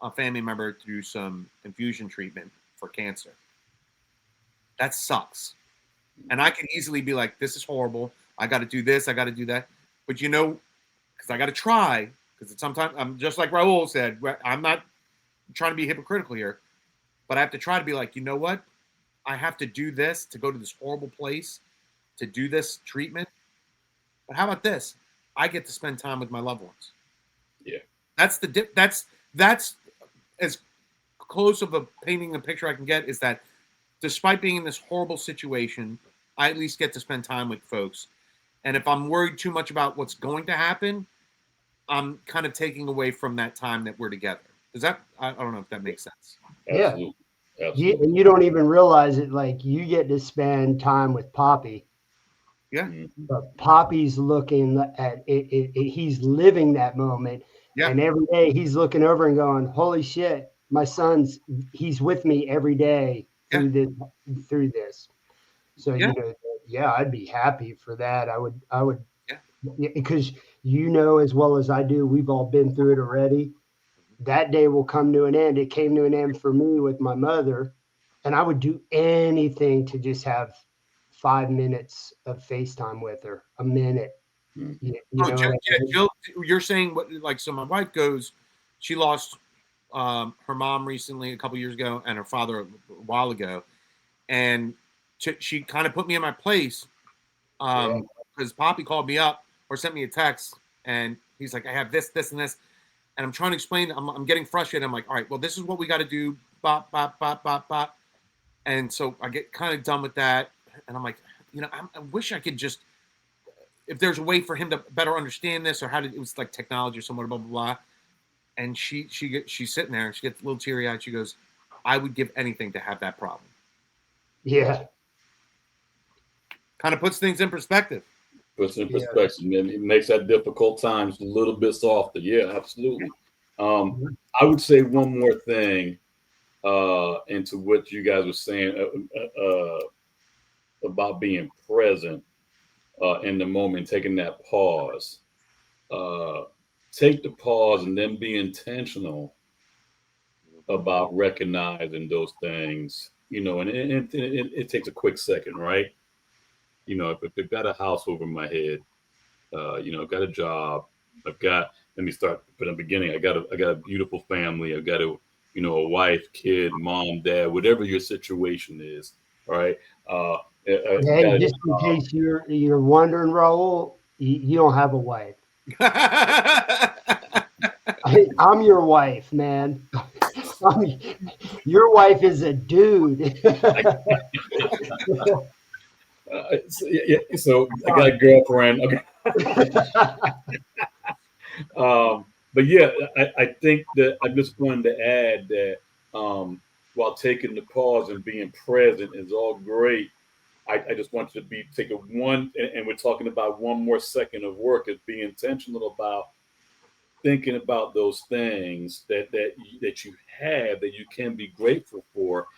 a family member through some infusion treatment for cancer. That sucks. And I can easily be like, this is horrible. I got to do this. I got to do that. But because I got to try, because sometimes I'm just like Raul said, I'm not trying to be hypocritical here, but I have to try to be like, you know what? I have to do this to go to this horrible place to do this treatment. But how about this? I get to spend time with my loved ones. Yeah. That's as close of a painting a picture I can get, is that despite being in this horrible situation, I at least get to spend time with folks. And if I'm worried too much about what's going to happen, I'm kind of taking away from that time that we're together. Does that? I don't know if that makes sense. Yeah. Absolutely. Absolutely. And you don't even realize it. Like you get to spend time with Poppy. Yeah. But Poppy's looking at it, he's living that moment. Yeah. And every day he's looking over and going, holy shit, my son's, he's with me every day through this. So, Yeah. yeah, I'd be happy for that. I would, Yeah. because as well as I do, we've all been through it already. That day will come to an end. It came to an end for me with my mother, and I would do anything to just have 5 minutes of FaceTime with her, a minute. Jill, you're saying what? Like, so my wife goes, she lost her mom recently, a couple years ago, and her father a while ago, and she kind of put me in my place because Poppy called me up or sent me a text, and he's like, I have this, this, and this. And I'm trying to explain. I'm getting frustrated. I'm like, all right, well, this is what we got to do. Bop, bop, bop, bop, bop. And so I get kind of done with that. And I'm like, I wish I could just, if there's a way for him to better understand this or how to, it was like technology or somewhere, blah, blah, blah. And she's sitting there and she gets a little teary eyed. She goes, I would give anything to have that problem. Yeah. Kind of puts things in perspective. Puts in perspective, man. It makes that difficult times a little bit softer. Yeah, absolutely. I would say one more thing into what you guys were saying about being present in the moment, taking that pause. Take the pause and then be intentional about recognizing those things. And it takes a quick second, right? If I've got a house over my head, I've got a job, let me start from the beginning. I got a beautiful family. I've got a wife, kid, mom, dad, whatever your situation is. All right. Hey, just in case you're wondering, Raul, you don't have a wife. I'm your wife, man. Your wife is a dude. So I got a girlfriend. Okay. But yeah, I think that I just wanted to add that while taking the pause and being present is all great, I just want you to take a one, and we're talking about one more second of work, is be intentional about thinking about those things that you have that you can be grateful for.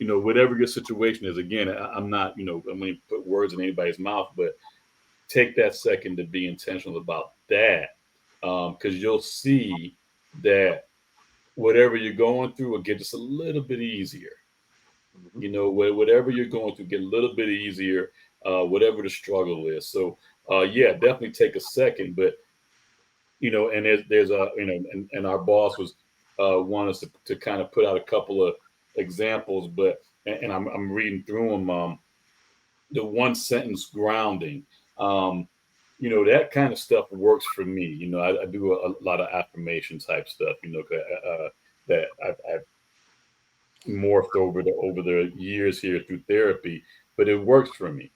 Whatever your situation is. Again, I'm not, I'm going to put words in anybody's mouth, but take that second to be intentional about that, because you'll see that whatever you're going through will get just a little bit easier. Whatever you're going through, get a little bit easier, whatever the struggle is. So, yeah, definitely take a second, but and there's a, and our boss was wanted us to kind of put out a couple of examples, but and I'm reading through them. The one sentence grounding, that kind of stuff works for me. I do a lot of affirmation type stuff. That I've morphed over the years here through therapy, but it works for me.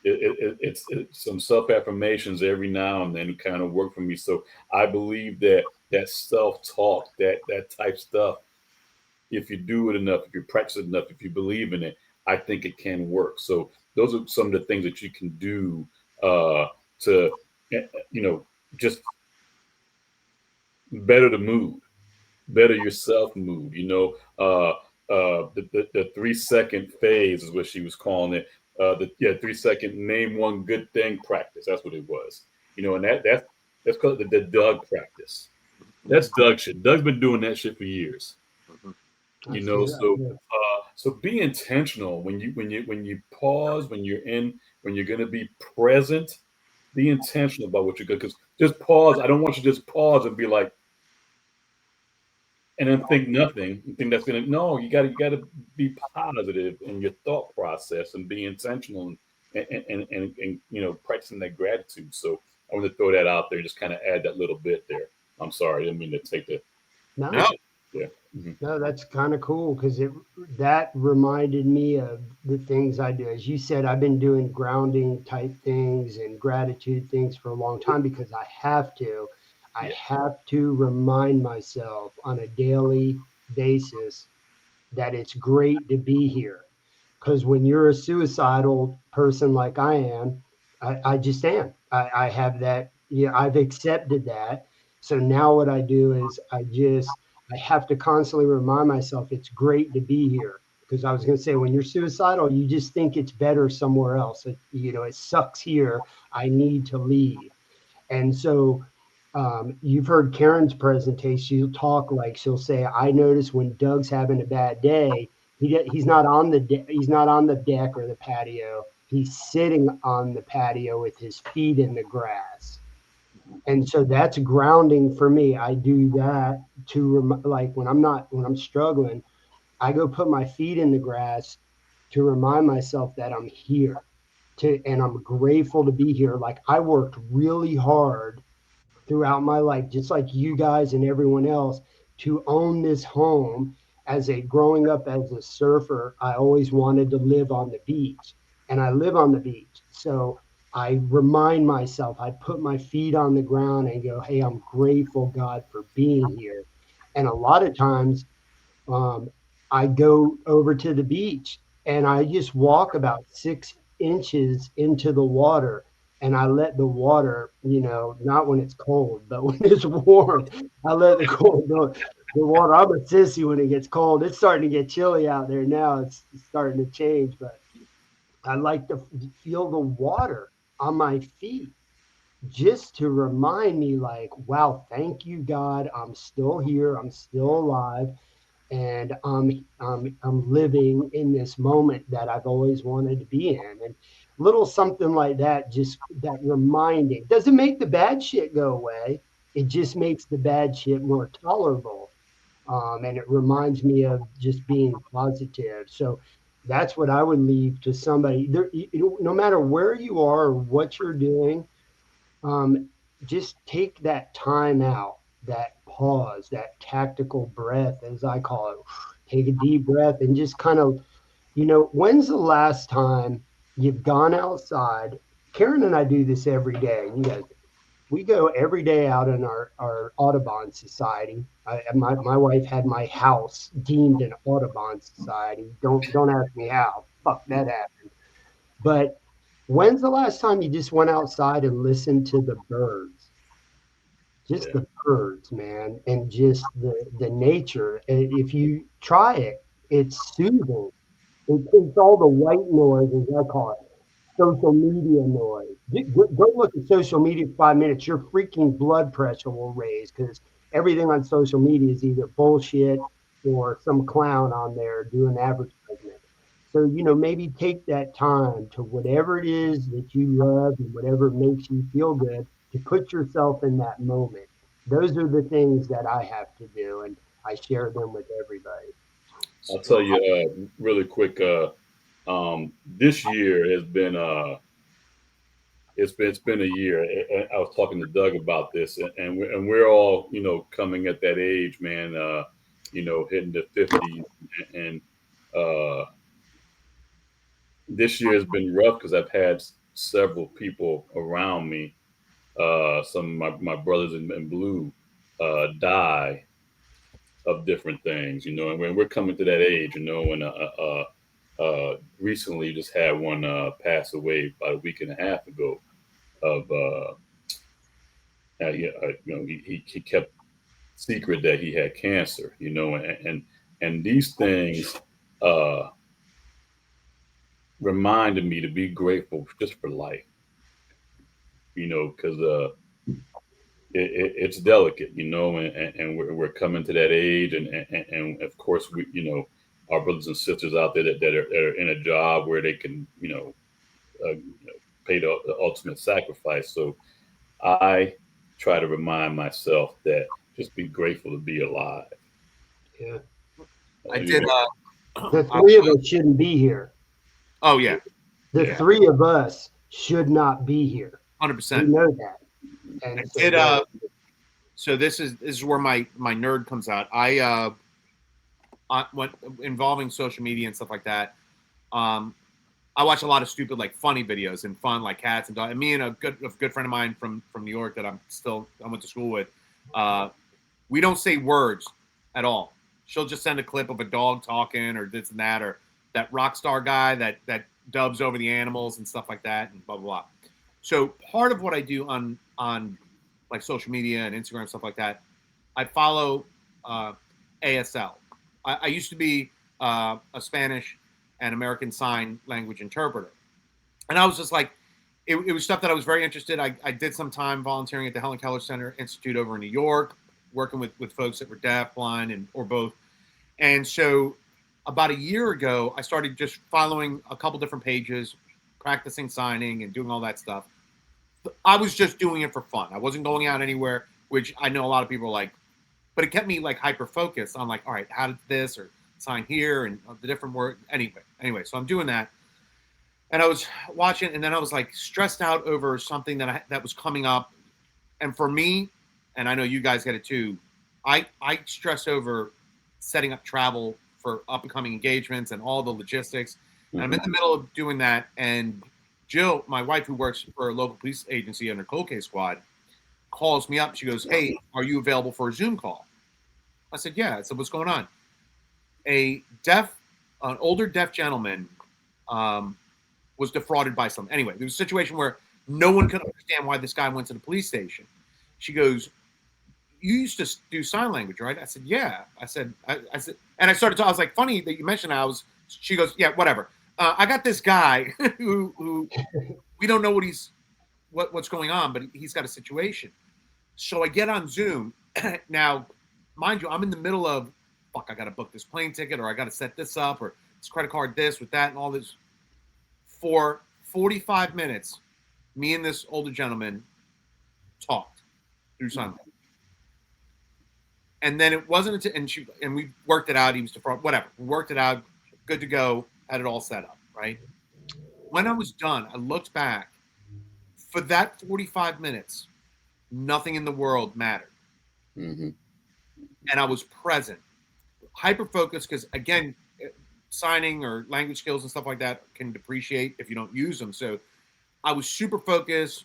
It's some self affirmations every now and then kind of work for me. So I believe that self talk, that type stuff, if you do it enough, if you practice it enough, if you believe in it, I think it can work. So those are some of the things that you can do to just better the mood, better your self mood. The 3-second phase is what she was calling it. 3-second name one good thing practice. That's what it was. And that's called the Doug practice. That's Doug shit. Doug's been doing that shit for years. So be intentional when you pause, when you're going to be present. Be intentional about what you're going, because just pause. I don't want you to just pause and be like, and then think nothing. You think that's gonna, no. You gotta be positive in your thought process and be intentional and practicing that gratitude. So I want to throw that out there, just kind of add that little bit there. I'm sorry, I didn't mean to take the. No, Yeah. Mm-hmm. No, that's kind of cool because that reminded me of the things I do. As you said, I've been doing grounding type things and gratitude things for a long time because I have to. I Yeah. have to remind myself on a daily basis that it's great to be here. Because when you're a suicidal person like I am, I just am. I have that, I've accepted that. So now what I do is I have to constantly remind myself it's great to be here. Because I was going to say, when you're suicidal, you just think it's better somewhere else. It sucks here. I need to leave. And so you've heard Karen's presentation. She'll talk like she'll say, "I notice when Doug's having a bad day, he's not on he's not on the deck or the patio. He's sitting on the patio with his feet in the grass." And so that's grounding for me. I do that to like when I'm struggling, I go put my feet in the grass to remind myself that I'm here. And I'm grateful to be here. Like I worked really hard throughout my life, just like you guys and everyone else, to own this home. As a growing up as a surfer, I always wanted to live on the beach, and I live on the beach. So I remind myself, I put my feet on the ground and go, "Hey, I'm grateful, God, for being here." And a lot of times um, I go over to the beach and I just walk about 6 inches into the water, and I let the water, not when it's cold, but when it's warm, I let the water. I'm a sissy when it gets cold. It's starting to get chilly out there now. It's starting to change, but I like to feel the water on my feet just to remind me, like, wow, thank you, God. I'm still here. I'm still alive, and I'm living in this moment that I've always wanted to be in. And little something like that, just that reminding, doesn't make the bad shit go away. It just makes the bad shit more tolerable. And it reminds me of just being positive. So that's what I would leave to somebody. There, no matter where you are or what you're doing, um, just take that time out, that pause, that tactical breath, as I call it. Take a deep breath and just kind of, when's the last time you've gone outside? Karen and I do this every day. You guys, we go every day out in our Audubon Society. My wife had my house deemed an Audubon Society. Don't ask me how. Fuck that happened. But when's the last time you just went outside and listened to the birds? Just Yeah. the birds, man, and just the nature. If you try it, it's soothing. It's all the white noise, as I call it, social media noise. Go look at social media for 5 minutes. Your freaking blood pressure will raise because everything on social media is either bullshit or some clown on there doing advertisement. So, maybe take that time to whatever it is that you love and whatever makes you feel good to put yourself in that moment. Those are the things that I have to do, and I share them with everybody. I'll tell you really quick. This year has been it's been a year. I was talking to Doug about this, and we're all coming at that age, man. Hitting the 50s, and uh, this year has been rough because I've had several people around me. Some of my brothers in blue die of different things, and when we're coming to that age, and recently just had one pass away about a week and a half ago of he kept secret that he had cancer, and these things uh reminded me to be grateful just for life, because it's delicate, and we're coming to that age, and of course our brothers and sisters out there that are in a job where they can pay the ultimate sacrifice. So I try to remind myself that just be grateful to be alive. Yeah. I You did. know, The three of us shouldn't be here. Oh yeah, The yeah, three of us should not be here. hundred We percent. know that. I And so did. that, So this is where my nerd comes out. I when involving social media and stuff like that, I watch a lot of stupid, like funny videos and fun, like cats and dogs. And me and a good friend of mine from New York that I went to school with, we don't say words at all. She'll just send a clip of a dog talking or this and that, or that rock star guy that dubs over the animals and stuff like that, and blah blah blah. So part of what I do on like social media and Instagram stuff like that, I follow ASL. I used to be a Spanish and American Sign Language interpreter, and I was just like, it was stuff that I was very interested. I did some time volunteering at the Helen Keller Center Institute over in New York, working with folks that were deaf, blind, and or both. And so about a year ago, I started just following a couple different pages, practicing signing and doing all that stuff. I was just doing it for fun. I wasn't going out anywhere, which I know a lot of people are like, but it kept me like hyper focused on like, all right, how did this or sign here and the different word. Anyway, so I'm doing that. And I was watching, and then I was like stressed out over something that was coming up. And for me, and I know you guys get it too, I stress over setting up travel for up and coming engagements and all the logistics. And I'm in the middle of doing that, and Jill, my wife, who works for a local police agency under Cold Case Squad, calls me up. She goes, "Hey, are you available for a Zoom call?" I said, "Yeah." I said, "What's going on?" An older deaf gentleman was defrauded by some. Anyway, there was a situation where no one could understand why this guy went to the police station. She goes, "You used to do sign language, right?" I said, "Yeah." I said, and I started to, I was like, "Funny that you mentioned that." She goes, "Yeah, whatever. I got this guy who we don't know what's going on, but he's got a situation." So I get on Zoom. Now, mind you, I'm in the middle of, fuck, I got to book this plane ticket, or I got to set this up, or this credit card, this with that, and all this. For 45 minutes, me and this older gentleman talked through sign language. And then it wasn't until, and we worked it out. He was defrauded, whatever. We worked it out, good to go, had it all set up, right? When I was done, I looked back. For that 45 minutes, nothing in the world mattered. Mm-hmm. And I was present, hyper focused, because again, signing or language skills and stuff like that can depreciate if you don't use them. So I was super focused,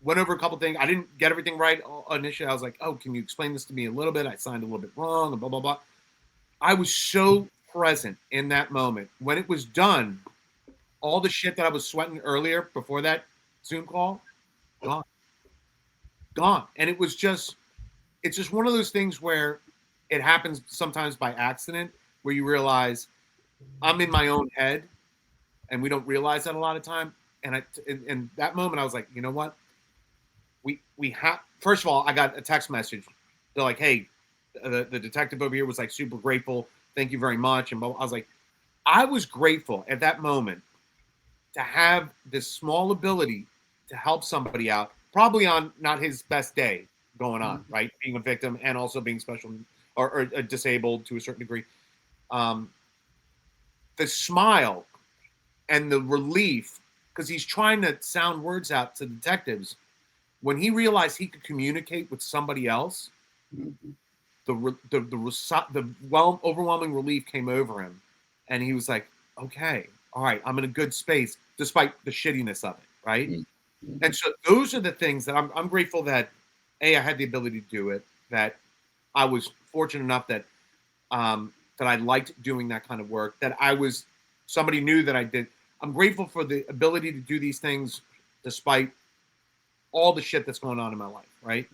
went over a couple things. I didn't get everything right initially. I was like, "Oh, can you explain this to me a little bit? I signed a little bit wrong," and blah, blah, blah. I was so present in that moment. When it was done, all the shit that I was sweating earlier before that Zoom call, gone. Gone. And it's just one of those things where it happens sometimes by accident, where you realize I'm in my own head, and we don't realize that a lot of time. And in that moment, I was like, you know what? We have. First of all, I got a text message. They're like, "Hey, the detective over here was like super grateful. Thank you very much." And I was like, I was grateful at that moment to have this small ability to help somebody out, probably on not his best day going on, right? Being a victim and also being special or disabled to a certain degree. The smile and the relief, because he's trying to sound words out to detectives. When he realized he could communicate with somebody else, the overwhelming relief came over him, and he was like, "Okay, all right, I'm in a good space, despite the shittiness of it, right?" Mm-hmm. And so those are the things that I'm grateful that I had the ability to do it. That I was fortunate enough that that I liked doing that kind of work. That somebody knew that I did. I'm grateful for the ability to do these things despite all the shit that's going on in my life, right?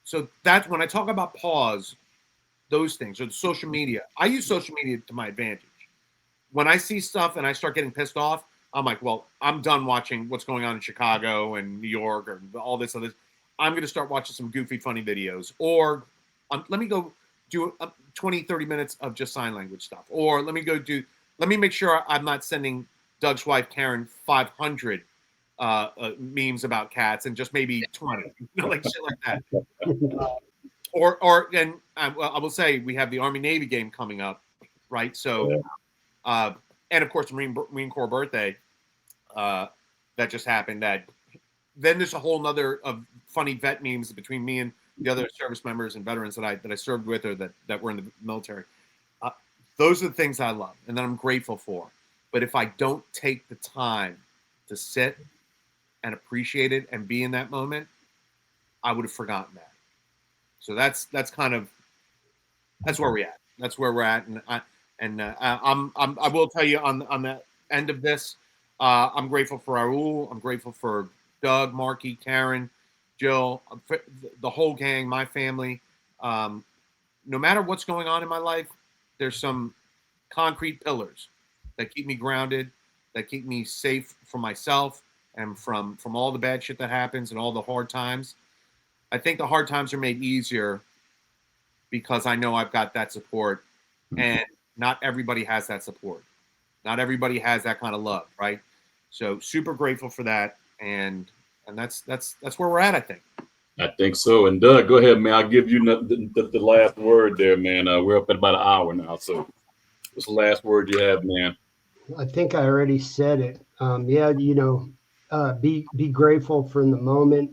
So that's when I talk about pause, those things, or the social media. I use social media to my advantage. When I see stuff and I start getting pissed off, I'm like, well, I'm done watching what's going on in Chicago and New York or all this other. I'm going to start watching some goofy, funny videos. Or let me go do 20, 30 minutes of just sign language stuff. Or let me make sure I'm not sending Doug's wife, Karen, 500 memes about cats and just maybe 20, like shit like that. And I will say we have the Army Navy game coming up, right? So, and of course the Marine Corps birthday that just happened. That then there's a whole nother of funny vet memes between me and the other service members and veterans that I served with or that were in the military. Those are the things I love and that I'm grateful for. But if I don't take the time to sit and appreciate it and be in that moment, I would have forgotten that. So that's kind of that's where we're at. That's where we're at, and I will tell you on the end of this, I'm grateful for Raul. I'm grateful for Doug, Marky, Karen, Jill, the whole gang, my family. No matter what's going on in my life, there's some concrete pillars that keep me grounded, that keep me safe from myself and from all the bad shit that happens and all the hard times. I think the hard times are made easier because I know I've got that support, and not everybody has that support. Not everybody has that kind of love, right? So super grateful for that, and that's where we're at, I think. I think so. And Doug, go ahead, man. I'll give you the last word there, man. We're up at about an hour now, so what's the last word you have, man? I think I already said it. Yeah, be grateful for the moment.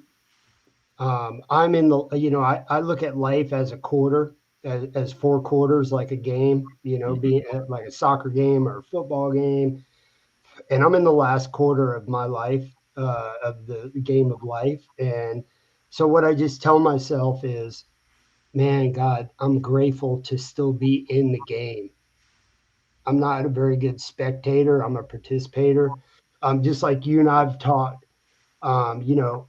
I'm in the, I look at life as a quarter, as 4 quarters, like a game, being like a soccer game or a football game. And I'm in the last quarter of my life, of the game of life. And so what I just tell myself is, man, God, I'm grateful to still be in the game. I'm not a very good spectator. I'm a participator. Just like you and I've talked, you know,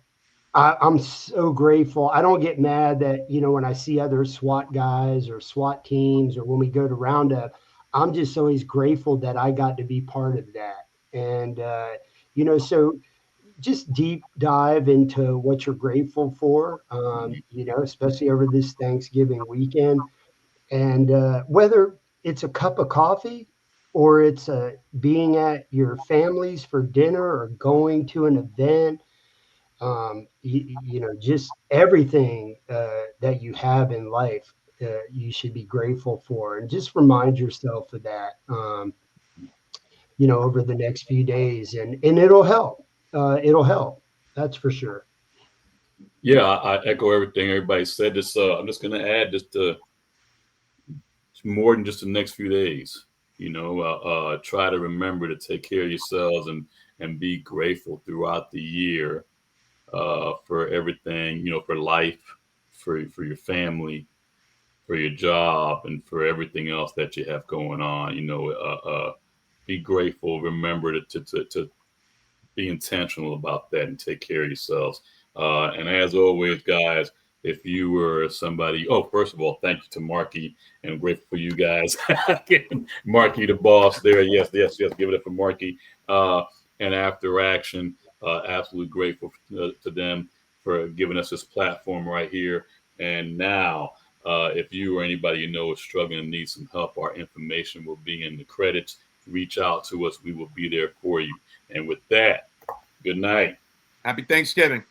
I'm so grateful. I don't get mad that, when I see other SWAT guys or SWAT teams or when we go to Roundup, I'm just always grateful that I got to be part of that. And, so just deep dive into what you're grateful for, especially over this Thanksgiving weekend. And whether it's a cup of coffee or it's being at your family's for dinner or going to an event, just everything that you have in life, you should be grateful for, and just remind yourself of that, over the next few days, and it'll help. It'll help. That's for sure. Yeah, I echo everything everybody said. Just I'm just going to add just more than just the next few days. Try to remember to take care of yourselves and be grateful throughout the year for everything. For life, for your family, for your job, and for everything else that you have going on. Be grateful. Remember to be intentional about that and take care of yourselves. And as always, guys, if you were somebody, first of all, thank you to Marky, and I'm grateful for you guys. Marky, the boss there. Yes, yes, yes. Give it up for Marky. And After Action, absolutely grateful to them for giving us this platform right here. And now, if you or anybody you know is struggling and needs some help, our information will be in the credits. Reach out to us. We will be there for you. And with that, good night. Happy Thanksgiving.